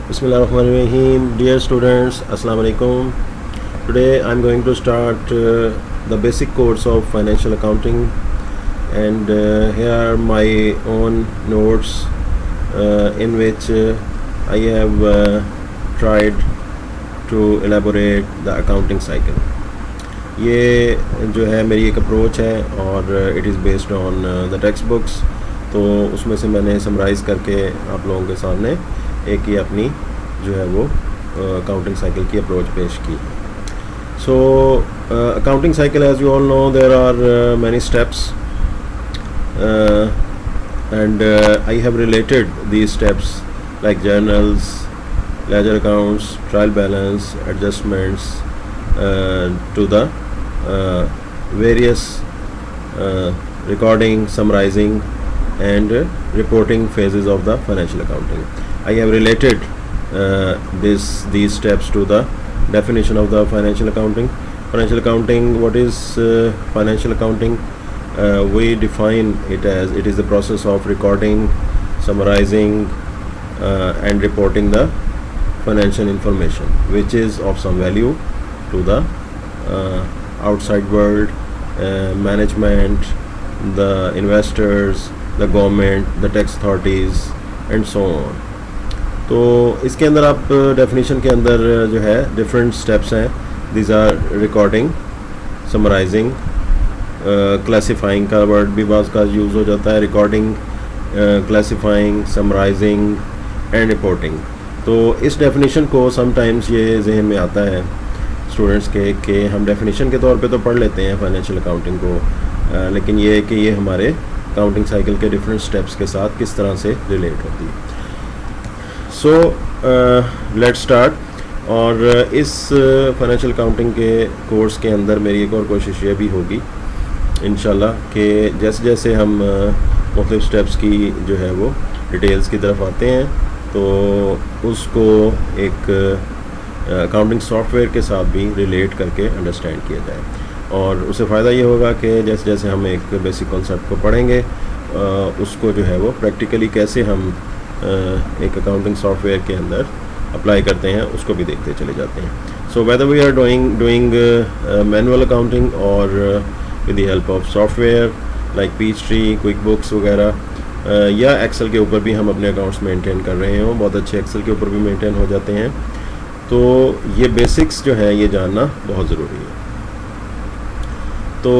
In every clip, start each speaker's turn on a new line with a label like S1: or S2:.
S1: Bismillahirrahmanirrahim. Dear students, Assalamu alaikum. Today I'm going to start the basic course of financial accounting, and here are my own notes in which I have tried to elaborate the accounting cycle. ये जो है मेरी एक approach है और it is based on the text books, तो उसमें से मैंने समराइज़ करके आप लोगों के सामने एक ही अपनी जो है वो अकाउंटिंग साइकिल की अप्रोच पेश की। So accounting cycle, as you all know, there are many steps and I have related these steps like journals, ledger accounts, trial balance, adjustments to the various recording, summarizing and reporting phases of the financial accounting. I have related these steps to the definition of the financial accounting. Financial accounting, what is financial accounting? We define it as it is the process of recording, summarizing and reporting the financial information which is of some value to the outside world, management, the investors, the government, the tax authorities and so on. तो इसके अंदर आप definition के अंदर जो है different steps हैं. These are recording, summarising, classifying का वर्ड भी बाज़ का यूज़ हो जाता है. Recording, classifying, summarising and reporting. तो इस डेफिनेशन को समटाइम्स ये जहन में आता है स्टूडेंट्स के कि हम डेफिनेशन के तौर पे तो पढ़ लेते हैं फाइनेंशियल अकाउंटिंग को, लेकिन ये कि ये हमारे अकाउंटिंग साइकिल के डिफरेंट स्टेप्स के साथ किस तरह से रिलेट होती है. So let's start. और इस फाइनेंशियल अकाउंटिंग के कोर्स के अंदर मेरी एक और कोशिश ये भी होगी इंशाल्लाह कि जैसे जैसे हम मुख्तलिफ स्टेप्स की जो है वो डिटेल्स की तरफ आते हैं तो उसको एक अकाउंटिंग सॉफ्टवेयर के साथ भी रिलेट करके अंडरस्टैंड किया जाए. और उससे फ़ायदा ये होगा कि जैसे जैसे हम एक बेसिक कॉन्सेप्ट को पढ़ेंगे उसको जो है वो प्रैक्टिकली कैसे हम एक अकाउंटिंग सॉफ्टवेयर के अंदर अप्लाई करते हैं उसको भी देखते चले जाते हैं. So whether we are doing manual accounting और with the help of software like Peachtree, QuickBooks वगैरह, या एक्सेल के ऊपर भी हम अपने अकाउंट्स मेंटेन कर रहे हों, बहुत अच्छे एक्सेल के ऊपर भी मेंटेन हो जाते हैं. तो ये बेसिक्स जो है ये जानना बहुत ज़रूरी है. तो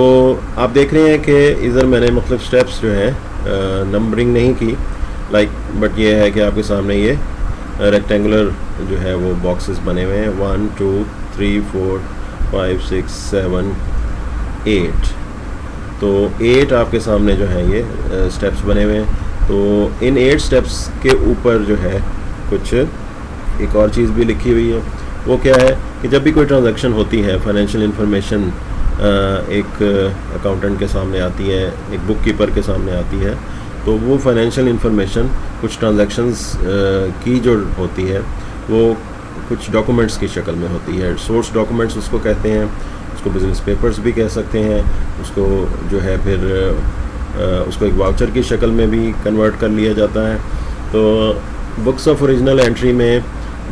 S1: आप देख रहे हैं कि इधर मैंने मुख्तलिफ स्टेप्स जो है नंबरिंग नहीं की बट ये है कि आपके सामने ये रेक्टेंगुलर जो है वो बॉक्सेस बने हुए हैं. 1 2 3 4 5 6 7 8. तो 8 आपके सामने जो है ये स्टेप्स बने हुए हैं. तो इन 8 स्टेप्स के ऊपर जो है कुछ एक और चीज़ भी लिखी हुई है. वो क्या है कि जब भी कोई ट्रांजैक्शन होती है, फाइनेंशियल इन्फॉर्मेशन एक अकाउंटेंट के सामने आती है, एक बुक कीपर के सामने आती है, तो वो फाइनेंशियल इन्फॉर्मेशन कुछ ट्रांजैक्शंस की जो होती है वो कुछ डॉक्यूमेंट्स की शक्ल में होती है. सोर्स डॉक्यूमेंट्स उसको कहते हैं, उसको बिजनेस पेपर्स भी कह सकते हैं, उसको जो है फिर उसको एक वाउचर की शक्ल में भी कन्वर्ट कर लिया जाता है. तो बुक्स ऑफ ओरिजिनल एंट्री में,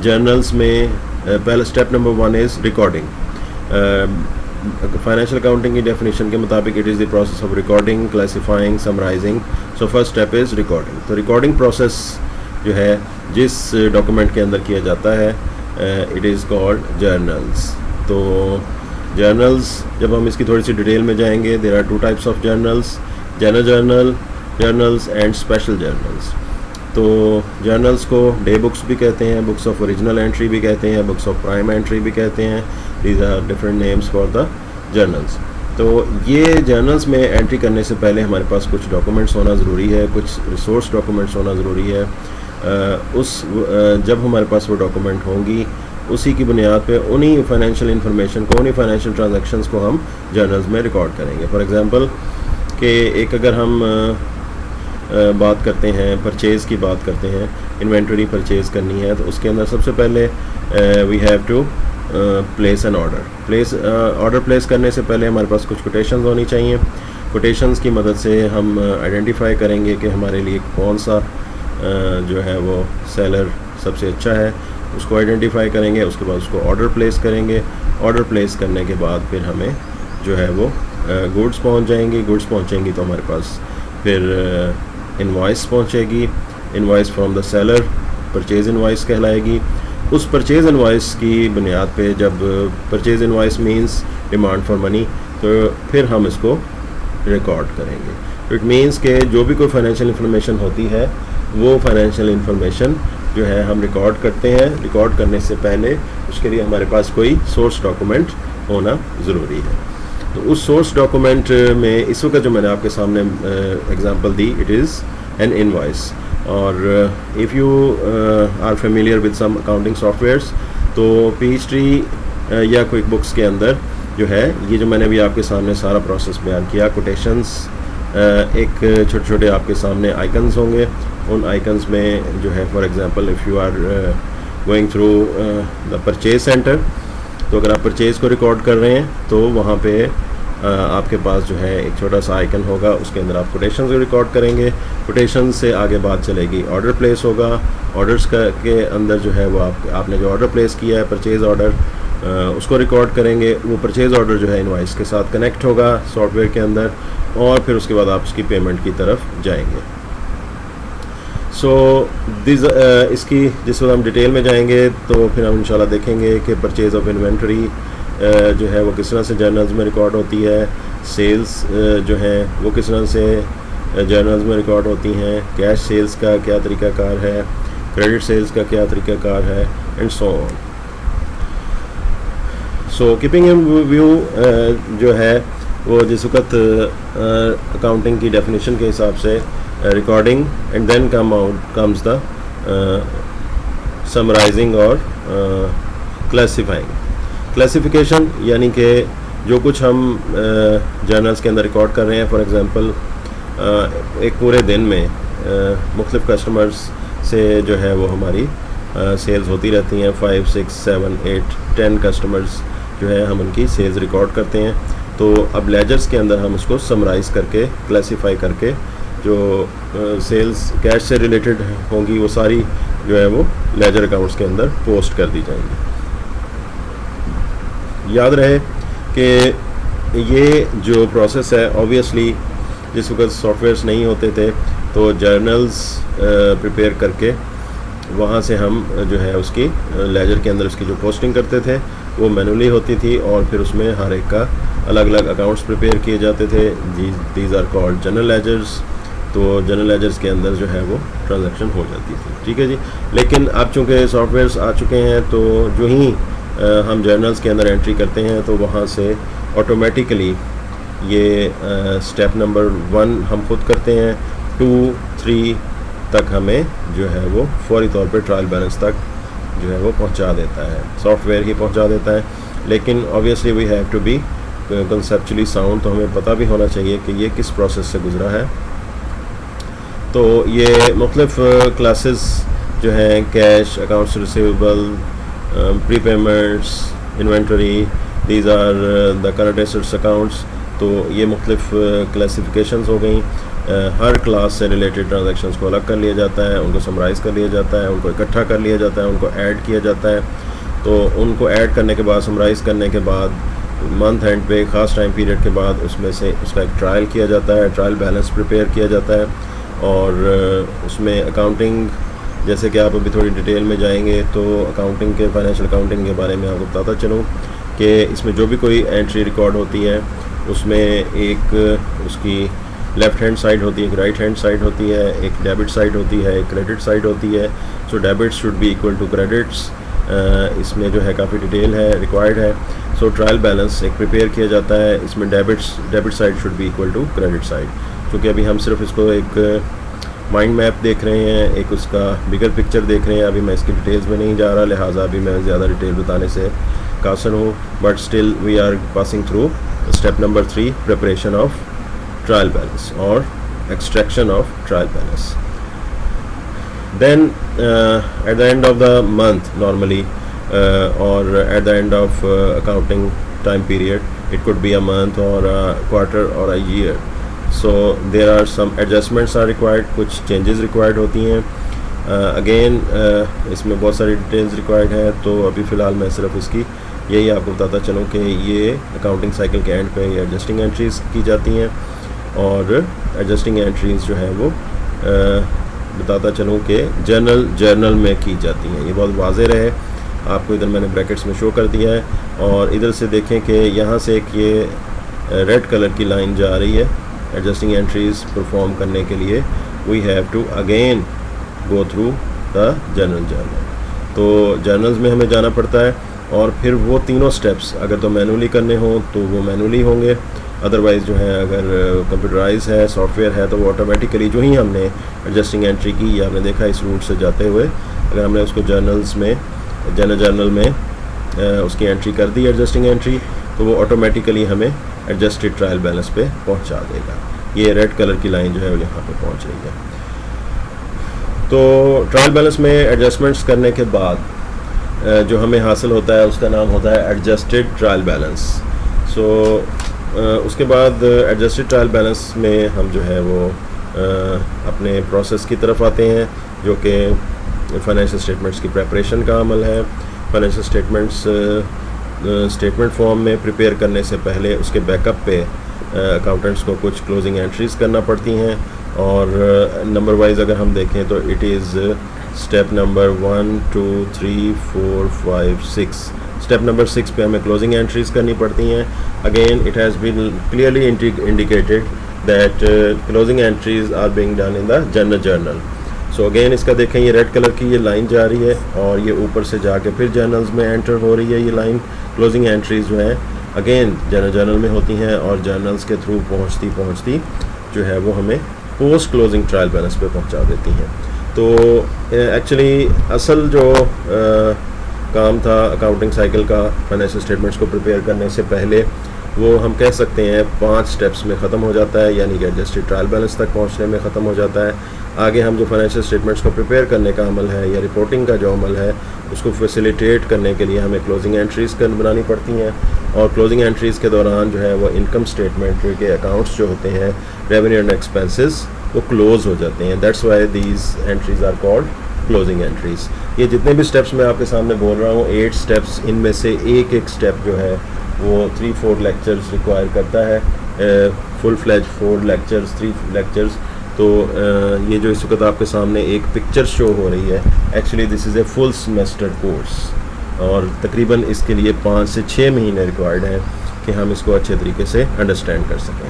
S1: जर्नल्स में, पहला step number 1 is recording. Financial accounting की डेफिनेशन के मुताबिक it is the process of recording, classifying, summarising. So first step is recording. तो रिकॉर्डिंग प्रोसेस जो है जिस डॉक्यूमेंट के अंदर किया जाता है इट इज़ कॉल्ड जर्नल्स. तो जर्नल्स, जब हम इसकी थोड़ी सी डिटेल में जाएंगे, there are 2 types of journals, general journals and special journals. तो जर्नल्स को डे बुक्स भी कहते हैं, बुक्स ऑफ ओरिजिनल एंट्री भी कहते हैं, बुक्स ऑफ प्राइम एंट्री भी कहते हैं. These are different names for the journals. तो ये जर्नल्स में एंट्री करने से पहले हमारे पास कुछ डॉक्यूमेंट्स होना ज़रूरी है, कुछ रिसोर्स डॉक्यूमेंट्स होना ज़रूरी है. जब हमारे पास वो डॉक्यूमेंट होंगी उसी की बुनियाद पे उन्हीं फाइनेंशियल इन्फॉर्मेशन को, उन्हीं फाइनेंशियल ट्रांजैक्शंस को हम जर्नल्स में रिकॉर्ड करेंगे. फॉर एग्ज़ाम्पल कि एक अगर हम बात करते हैं, परचेज़ की बात करते हैं, इन्वेंटरी परचेज़ करनी है, तो उसके अंदर सबसे पहले we have to place an order. Order place करने से पहले हमारे पास कुछ कोटेशंस होनी चाहिए. कोटेशंस की मदद से हम आइडेंटिफाई करेंगे कि हमारे लिए कौन सा जो है वो सेलर सबसे अच्छा है उसको आइडेंटिफाई करेंगे, उसके बाद उसको ऑर्डर प्लेस करेंगे। ऑर्डर प्लेस करने के बाद फिर हमें जो है वो गुड्स पहुंच जाएंगी। गुड्स पहुंचेंगी तो हमारे पास फिर इनवॉइस पहुंचेगी। Invoice from the seller purchase invoice कहलाएगी। उस परचेज़ इनवॉइस की बुनियाद पे, जब purchase invoice means demand for money, तो फिर हम इसको रिकॉर्ड करेंगे। तो इट मींस कि जो भी कोई फाइनेंशियल इंफॉर्मेशन होती है वो फाइनेंशियल इंफॉर्मेशन जो है हम रिकॉर्ड करते हैं। रिकॉर्ड करने से पहले उसके लिए हमारे पास कोई सोर्स डॉक्यूमेंट होना ज़रूरी है। तो उस सोर्स डॉक्यूमेंट में इस वक्त जो मैंने आपके सामने एग्जांपल दी, इट इज़ एन इनवॉइस। और if you are familiar with some accounting softwares, तो Peachtree या क्विक बुक्स के अंदर जो है ये जो मैंने भी आपके सामने सारा प्रोसेस बयान किया, कोटेशंस, एक छोटे छोटे आपके सामने आइकन्स होंगे। उन आइकन्स में जो है for example if you are going through the purchase centre, तो अगर आप परचेज़ को रिकॉर्ड कर रहे हैं तो वहाँ पे आपके पास जो है एक छोटा सा आइकन होगा, उसके अंदर आप कोटेशंस को रिकॉर्ड करेंगे। कोटेशन से आगे बात चलेगी, ऑर्डर प्लेस होगा। ऑर्डर्स के अंदर जो है वो आपने जो ऑर्डर प्लेस किया है, परचेज़ ऑर्डर, उसको रिकॉर्ड करेंगे। वो परचेज़ ऑर्डर जो है इनवॉइस के साथ कनेक्ट होगा सॉफ्टवेयर के अंदर, और फिर उसके बाद आप उसकी पेमेंट की तरफ जाएंगे। इसकी जिस वक्त हम डिटेल में जाएंगे तो फिर हम इंशाल्लाह देखेंगे कि परचेज़ ऑफ इन्वेंटरी जो है वो किस तरह से जर्नल्स में रिकॉर्ड होती है, सेल्स जो है वो किस तरह से जर्नल्स में रिकॉर्ड होती हैं, कैश सेल्स का क्या तरीक़ाकार है, क्रेडिट सेल्स का क्या तरीक़ाकार है, and so on. So keeping in view जो है वो जिस वक्त अकाउंटिंग की डेफिनेशन के हिसाब से recording and then comes the summarising और क्लासिफाइंग। क्लासिफिकेशन यानी कि जो कुछ हम जर्नल्स के अंदर रिकॉर्ड कर रहे हैं, फॉर एग्जांपल एक पूरे दिन में मुख्तलिफ़ कस्टमर्स से जो है वो हमारी सेल्स होती रहती हैं। 5, 6, 7, 8, 10 कस्टमर्स जो है हम उनकी सेल्स रिकॉर्ड करते हैं। तो अब लेजर्स के अंदर हम उसको समराइज़ करके, क्लासीफाई करके, जो सेल्स कैश से रिलेटेड होंगी वो सारी जो है वो लेजर अकाउंट्स के अंदर पोस्ट कर दी जाएंगी। याद रहे कि ये जो प्रोसेस है, ऑब्वियसली जिस वक्त सॉफ्टवेयर्स नहीं होते थे तो जर्नल्स प्रिपेयर करके वहाँ से हम जो है उसकी लेजर के अंदर उसकी जो पोस्टिंग करते थे वो मैनुअली होती थी, और फिर उसमें हर एक का अलग अलग अकाउंट्स प्रिपेयर किए जाते थे। These are called general ledgers. तो जनरल लेजर्स के अंदर जो है वो ट्रांजैक्शन हो जाती थी। ठीक है जी। लेकिन अब चूँकि सॉफ्टवेयर्स आ चुके हैं तो जो ही हम जर्नल्स के अंदर एंट्री करते हैं तो वहाँ से ऑटोमेटिकली ये स्टेप नंबर 1 हम खुद करते हैं, 2, 3 तक हमें जो है वो फौरी तौर पे ट्रायल बैलेंस तक जो है वो पहुंचा देता है, सॉफ्टवेयर ही पहुंचा देता है। लेकिन obviously we have to be conceptually sound, तो हमें पता भी होना चाहिए कि ये किस प्रोसेस से गुजरा है। तो ये मुख्तलिफ क्लासेस जो हैं, cash, accounts receivable, prepayments, inventory, these are the current assets accounts. तो ये मुख्तलिफ क्लासिफिकेशंस हो गई। हर क्लास से रिलेटेड ट्रांजैक्शंस को अलग कर लिया जाता है, उनको समराइज़ कर लिया जाता है, उनको इकट्ठा कर लिया जाता है, उनको ऐड किया जाता है। तो उनको ऐड करने के बाद, समराइज़ करने के बाद, मंथ एंड पे ख़ास टाइम पीरियड के बाद उसमें से उसका एक ट्रायल किया जाता है, ट्रायल बैलेंस प्रिपेयर किया जाता है। और उसमें अकाउंटिंग, जैसे कि आप अभी थोड़ी डिटेल में जाएंगे तो अकाउंटिंग के, फाइनेंशियल अकाउंटिंग के बारे में आपको बताता चलूँ कि इसमें जो भी कोई एंट्री रिकॉर्ड होती है उसमें एक उसकी लेफ़्ट हैंड साइड होती है, एक राइट हैंड साइड होती है, एक डेबिट साइड होती है, एक क्रेडिट साइड होती है। So debits should be equal to credits. इसमें जो है काफ़ी डिटेल है, रिक्वायर्ड है। सो ट्रायल बैलेंस एक प्रिपेयर किया जाता है, इसमें debit side should be equal to credit side. क्योंकि अभी हम सिर्फ इसको एक माइंड मैप देख रहे हैं, एक उसका बिगर पिक्चर देख रहे हैं। अभी मैं इसकी डिटेल्स में नहीं जा रहा, लिहाजा अभी मैं ज़्यादा डिटेल बताने से कासर हूँ। But still we are passing through step number 3, preparation of trial balance or extraction of trial balance. Then at the end of the month normally or at the end of accounting time period, it could be a month or a quarter or a year. So there are some adjustments are required, कुछ changes required होती हैं। Again इसमें बहुत सारी details required है, तो अभी फ़िलहाल मैं सिर्फ इसकी यही आपको बताता चलूँ कि ये अकाउंटिंग साइकिल के एंड पे ये एडजस्टिंग एंट्रीज़ की जाती हैं, और एडजस्टिंग एंट्रीज़ जो है वो बताता चलूँ कि जर्नल में की जाती हैं। ये बहुत वाज़ेह रहे, आपको इधर मैंने ब्रैकेट्स में शो कर दिया है, और इधर से देखें कि यहाँ से एक ये रेड कलर की लाइन जा रही है। एडजस्टिंग एंट्रीज़ परफॉर्म करने के लिए we have to again go through the journal. तो जर्नल्स में हमें जाना पड़ता है, और फिर वो तीनों स्टेप्स अगर तो मैनुअली करने हों तो वो मैनुअली होंगे, अदरवाइज़ जो है अगर कंप्यूटराइज है, सॉफ्टवेयर है, तो वो ऑटोमेटिकली जो ही हमने एडजस्टिंग एंट्री की, आपने देखा इस रूट से जाते हुए, अगर हमने उसको जर्नल में उसकी एंट्री कर दी एडजस्टिंग एंट्री, तो वो ऑटोमेटिकली हमें एडजस्टेड ट्रायल बैलेंस पे पहुंचा देगा। ये रेड कलर की लाइन जो है वो यहाँ पे पहुंच रही है। तो ट्रायल बैलेंस में एडजस्टमेंट्स करने के बाद जो हमें हासिल होता है उसका नाम होता है एडजस्टेड ट्रायल बैलेंस। सो उसके बाद एडजस्टेड ट्रायल बैलेंस में हम जो है वो अपने प्रोसेस की तरफ आते हैं, जो कि फाइनेंशियल स्टेटमेंट्स की प्रेपरेशन का अमल है। फाइनेंशियल स्टेटमेंट्स स्टेटमेंट फॉर्म में प्रिपेयर करने से पहले उसके बैकअप पे अकाउंटेंट्स को कुछ क्लोजिंग एंट्रीज़ करना पड़ती हैं, और नंबर वाइज अगर हम देखें तो it is step number 1 2 3 4 5 6। Step number 6 पे हमें क्लोजिंग एंट्रीज़ करनी पड़ती हैं। Again it has been clearly indicated that closing entries are being done in the journal. So again इसका देखें, ये रेड कलर की ये लाइन जा रही है, और ये ऊपर से जाके फिर जर्नल्स में एंटर हो रही है ये लाइन। क्लोजिंग एंट्रीज़ जो हैं अगेन जर्नल में होती हैं, और जर्नल्स के थ्रू पहुँचती जो है वो हमें पोस्ट क्लोजिंग ट्रायल बैलेंस पे पहुँचा देती हैं। तो एक्चुअली असल जो काम था अकाउंटिंग साइकिल का फाइनेंशियल स्टेटमेंट्स को प्रिपेयर करने से पहले, वो हम कह सकते हैं 5 स्टेप्स में ख़त्म हो जाता है, यानी कि एडजस्टेड ट्रायल बैलेंस तक पहुंचने में ख़त्म हो जाता है। आगे हम जो फाइनेंशियल स्टेटमेंट्स को प्रिपेयर करने का अमल है या रिपोर्टिंग का जो अमल है, उसको फैसिलिटेट करने के लिए हमें क्लोजिंग एंट्रीज़ बनानी पड़ती हैं, और क्लोजिंग एंट्रीज़ के दौरान जो है वो इनकम स्टेटमेंट के अकाउंट्स जो होते हैं, रेवेन्यू एंड एक्सपेंसेस, वो क्लोज़ हो जाते हैं। That's why these entries are called closing entries. ये जितने भी स्टेप्स मैं आपके सामने बोल रहा हूँ, 8 स्टेप्स, इनमें से एक स्टेप जो है वो 3-4 लेक्चर्स रिक्वायर करता है, फुल फ्लैज 4 लेक्चर्स, 3 लेक्चर्स। तो ये जो इस वक्त आपके सामने एक पिक्चर शो हो रही है, actually this is a full semester course, और तकरीबन इसके लिए 5 से 6 महीने रिक्वायर्ड हैं कि हम इसको अच्छे तरीके से अंडरस्टैंड कर सकें।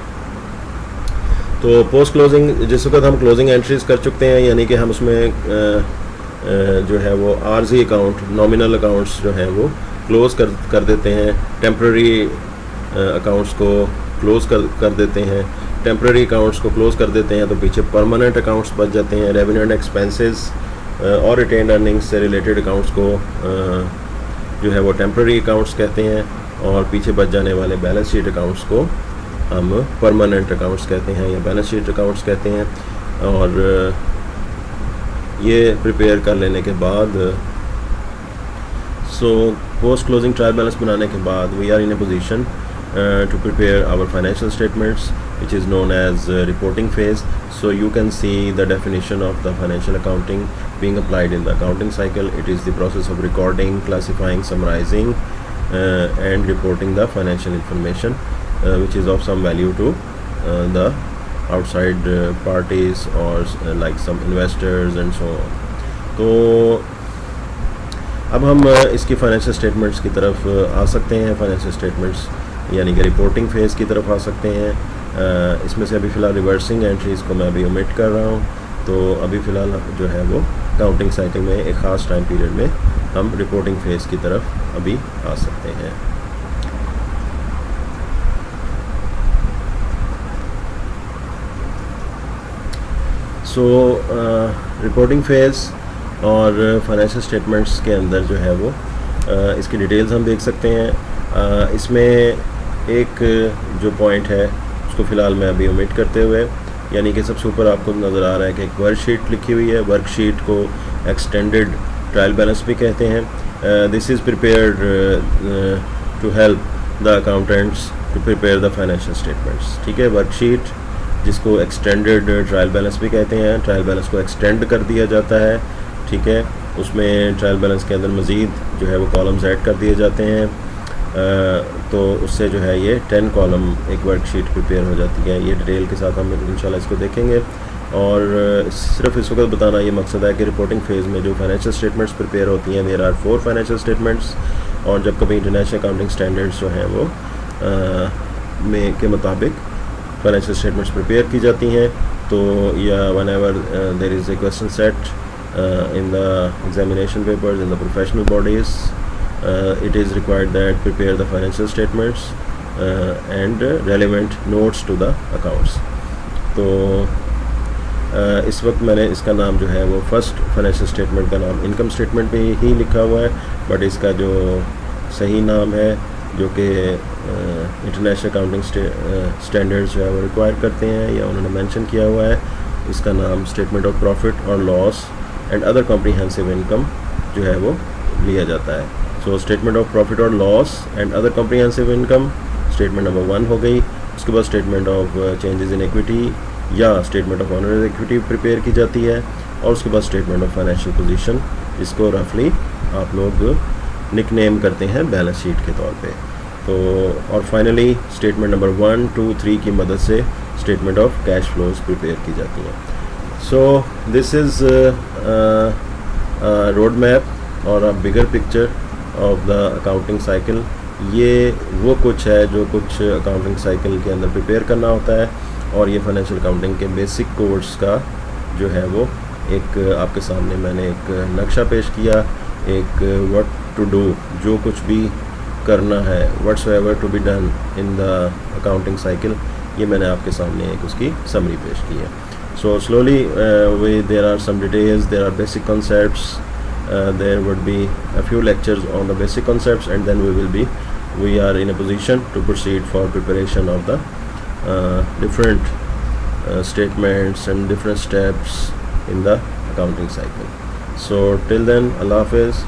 S1: तो पोस्ट क्लोजिंग जिस वक्त हम क्लोजिंग एंट्रीज़ कर चुकते हैं, यानी कि हम उसमें जो है वो आर्जी अकाउंट, नॉमिनल अकाउंट्स जो हैं वो क्लोज़ कर देते हैं, टेम्प्रेरी अकाउंट्स को क्लोज़ कर देते हैं। टेम्प्रेरी अकाउंट्स को क्लोज़ कर देते हैं तो पीछे परमानेंट अकाउंट्स बच जाते हैं। रेवेन्यू एंड एक्सपेंसेस और रिटेन अर्निंग्स से रिलेटेड अकाउंट्स को जो है वो टेम्प्रेरी अकाउंट्स कहते हैं, और पीछे बच जाने वाले बैलेंस शीट अकाउंट्स को हम परमानेंट अकाउंट्स कहते हैं या बैलेंस शीट अकाउंट्स कहते हैं। और ये प्रिपेयर कर लेने के बाद, so post closing trial balance बनाने के बाद we are in a position to prepare our financial statements, which is known as reporting phase. So you can see the definition of the financial accounting being applied in the accounting cycle. It is the process of recording, classifying, summarizing and reporting the financial information which is of some value to the outside parties or like some investors and so on. तो अब हम इसकी financial statements की तरफ आ सकते हैं। Financial statements यानी कि रिपोर्टिंग फेज़ की तरफ आ सकते हैं। इसमें से अभी फ़िलहाल रिवर्सिंग एंट्रीज़ को मैं अभी ओमिट कर रहा हूँ। तो अभी फ़िलहाल जो है वो काउंटिंग साइकिल में एक ख़ास टाइम पीरियड में हम रिपोर्टिंग फेज़ की तरफ अभी आ सकते हैं। सो रिपोर्टिंग फेज़ और फाइनेंशियल स्टेटमेंट्स के अंदर जो है वो इसकी डिटेल्स हम देख सकते हैं। इसमें एक जो पॉइंट है उसको फ़िलहाल मैं अभी ओमिट करते हुए, यानी कि सबसे ऊपर आपको नज़र आ रहा है कि एक वर्कशीट लिखी हुई है। वर्कशीट को एक्सटेंडेड ट्रायल बैलेंस भी कहते हैं। This is prepared to help the accountants to prepare the financial statements. ठीक है, वर्कशीट जिसको एक्सटेंडेड ट्रायल बैलेंस भी कहते हैं। ट्रायल बैलेंस को एक्सटेंड कर दिया जाता है, ठीक है। उसमें ट्रायल बैलेंस के अंदर मज़ीद जो है वो कॉलम्स ऐड कर दिए जाते हैं, तो उससे जो है ये 10 कॉलम एक वर्कशीट प्रिपेयर हो जाती है। ये डिटेल के साथ हम इंशाल्लाह इसको देखेंगे। और सिर्फ इस वक्त बताना ये मकसद है कि रिपोर्टिंग फेज़ में जो फाइनेंशियल स्टेटमेंट्स प्रिपेयर होती हैं, देयर आर 4 फाइनेंशियल स्टेटमेंट्स, और जब कभी इंटरनेशनल अकाउंटिंग स्टैंडर्ड्स जो हैं वो में के मुताबिक फाइनेंशियल स्टेटमेंट्स प्रिपेयर की जाती हैं, तो या whenever there is a question set in the examination papers in the professional bodies, it is required that prepare the financial statements and relevant notes to the accounts. तो इस वक्त मैंने इसका नाम जो है वो फर्स्ट फाइनेंशियल स्टेटमेंट का नाम इनकम स्टेटमेंट पे ही लिखा हुआ है, बट इसका जो सही नाम है जो कि इंटरनेशनल अकाउंटिंग स्टैंडर्ड्स जो है वो रिक्वायर करते हैं या उन्होंने मेंशन किया हुआ है, इसका नाम स्टेटमेंट ऑफ प्रॉफिट और loss and other comprehensive income जो है वो लिया जाता है। सो स्टेटमेंट ऑफ प्रॉफिट और loss and other comprehensive income statement number 1 हो गई। उसके बाद statement of changes in equity या statement of owner equity prepare की जाती है, और उसके बाद स्टेटमेंट ऑफ फाइनेंशियल पोजीशन, जिसको रफली आप लोग निक नेम करते हैं बैलेंस शीट के तौर पे। तो और फाइनली स्टेटमेंट नंबर 1, 2, 3 की मदद से statement of cash flows prepare की जाती हैं। So this is road map और a bigger picture of the accounting cycle. ये वो कुछ है जो कुछ अकाउंटिंग साइकिल के अंदर प्रिपेयर करना होता है, और ये फाइनेंशियल अकाउंटिंग के बेसिक कोर्स का जो है वो एक आपके सामने मैंने एक नक्शा पेश किया, एक व्हाट टू डू, जो कुछ भी करना है, whatsoever to be done in the accounting cycle, ये मैंने आपके सामने एक उसकी समरी पेश की है। So slowly there are some details, there are basic concepts, there would be a few lectures on the basic concepts, and then we are in a position to proceed for preparation of the different statements and different steps in the accounting cycle. So till then, Allah Hafiz.